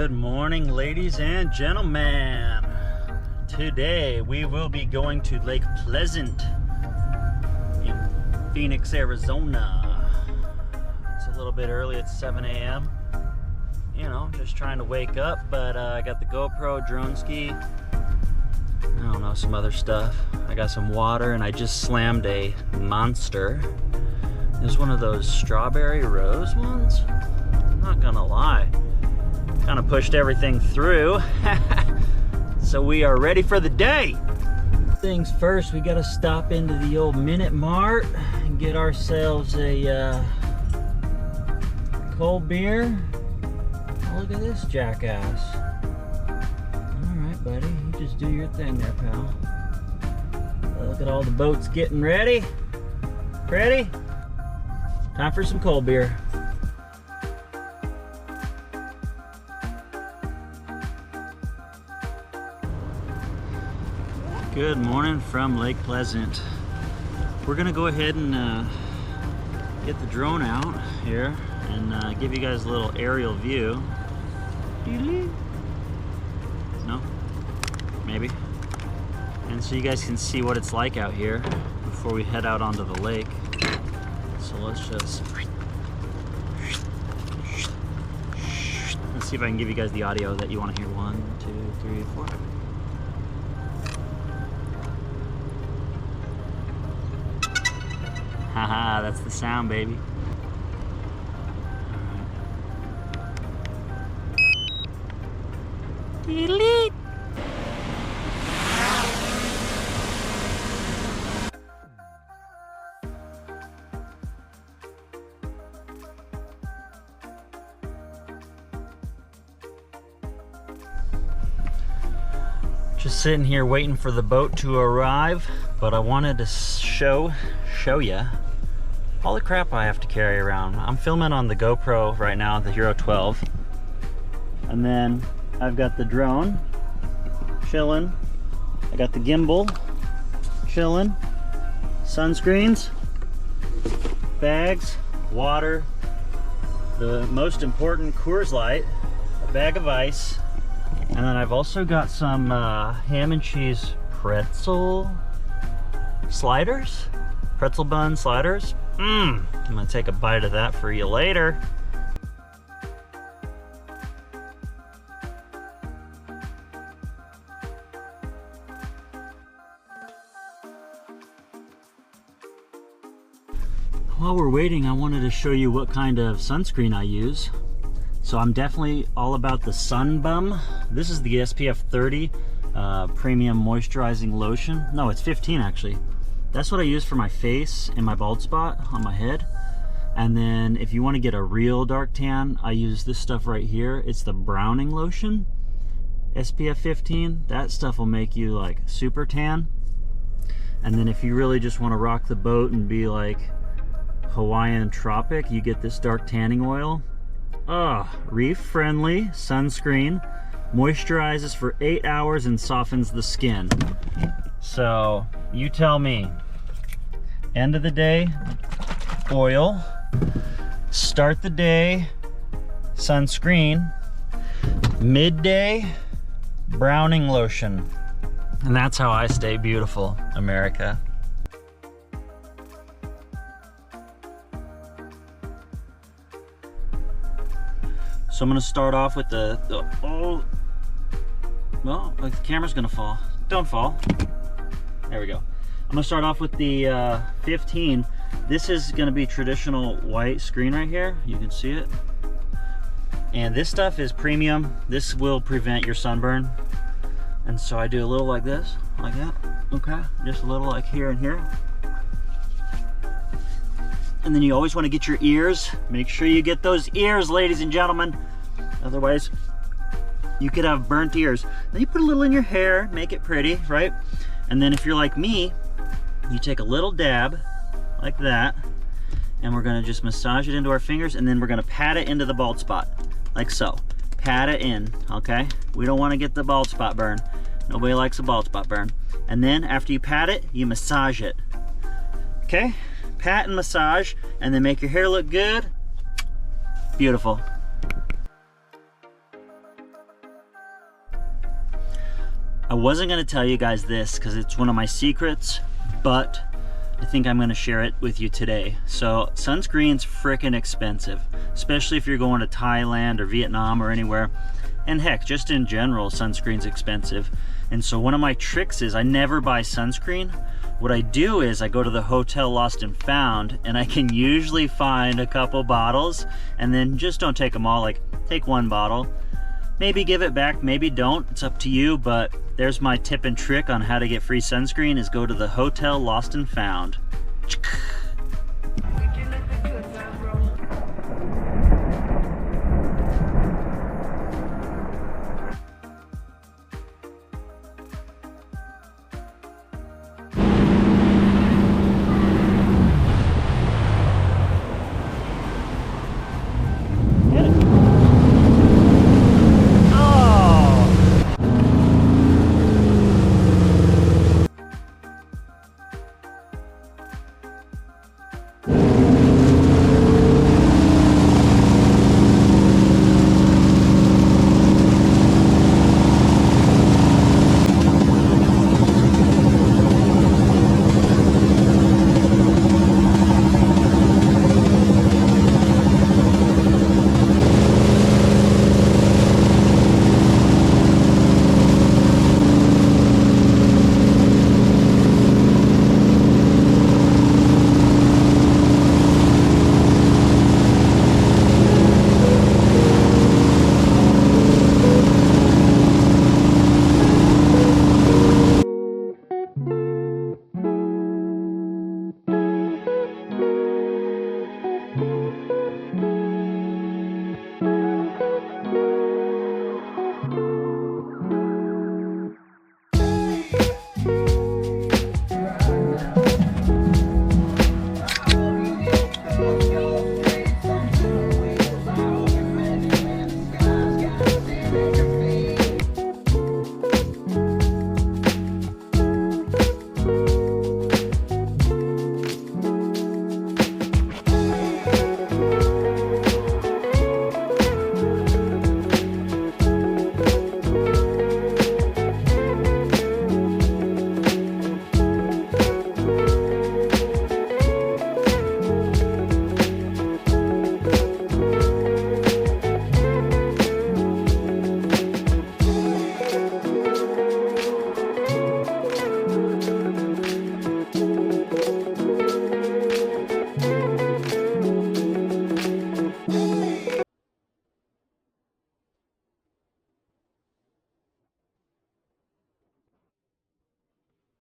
Good morning, ladies and gentlemen. Today we will be going to Lake Pleasant in Phoenix, Arizona. It's a little bit early, it's 7 a.m. You know, just trying to wake up, but I got the GoPro, drone ski, I don't know, some other stuff. I got some water and I just slammed a monster. It was one of those strawberry rose ones. I'm not gonna lie. Kind of pushed everything through. So we are ready for the day. Things first, we gotta stop into the old Minute Mart and get ourselves a cold beer. Oh, look at this jackass. All right, buddy, you just do your thing there, pal. Look at all the boats getting ready. Ready? Time for some cold beer. Good morning from Lake Pleasant. We're gonna go ahead and get the drone out here and give you guys a little aerial view. No? Maybe. And so you guys can see what it's like out here before we head out onto the lake. So let's see if I can give you guys the audio that you want to hear. 1, 2, 3, 4. Haha, that's the sound, baby. Delete. Just sitting here waiting for the boat to arrive, but I wanted to show you all the crap I have to carry around. I'm filming on the GoPro right now, the Hero 12. And then I've got the drone chilling. I got the gimbal chilling. Sunscreens, bags, water, the most important Coors Light, a bag of ice, and then I've also got some ham and cheese pretzel sliders. Pretzel bun sliders. I'm gonna take a bite of that for you later. While we're waiting, I wanted to show you what kind of sunscreen I use. So I'm definitely all about the Sun Bum. This is the SPF 30 premium moisturizing lotion. No, it's 15 actually. That's what I use for my face and my bald spot on my head. And then if you want to get a real dark tan, I use this stuff right here. It's the browning lotion, SPF 15. That stuff will make you like super tan. And then if you really just want to rock the boat and be like Hawaiian tropic, you get this dark tanning oil. Reef friendly sunscreen, moisturizes for 8 hours and softens the skin. So you tell me. End of the day, oil. Start the day, sunscreen. Midday, browning lotion. And that's how I stay beautiful, America. So I'm gonna start off with well, the camera's gonna fall. Don't fall. There we go. I'm gonna start off with the 15. This is gonna be traditional white screen right here. You can see it. And this stuff is premium. This will prevent your sunburn. And so I do a little like this, like that. Okay, just a little like here and here. And then you always wanna get your ears. Make sure you get those ears, ladies and gentlemen. Otherwise, you could have burnt ears. Then you put a little in your hair, make it pretty, right? And then if you're like me, you take a little dab like that, and we're gonna just massage it into our fingers, and then we're gonna pat it into the bald spot, like so. Pat it in, okay? We don't wanna get the bald spot burn. Nobody likes a bald spot burn. And then after you pat it, you massage it. Okay? Pat and massage, and then make your hair look good. Beautiful. I wasn't gonna tell you guys this because it's one of my secrets, but I think I'm gonna share it with you today. So sunscreen's freaking expensive, especially if you're going to Thailand or Vietnam or anywhere. And heck, just in general, sunscreen's expensive. And so one of my tricks is I never buy sunscreen. What I do is I go to the hotel Lost and Found, and I can usually find a couple bottles, and then just don't take them all, like take one bottle. Maybe give it back, maybe don't, it's up to you, but there's my tip and trick on how to get free sunscreen is go to the hotel Lost and Found.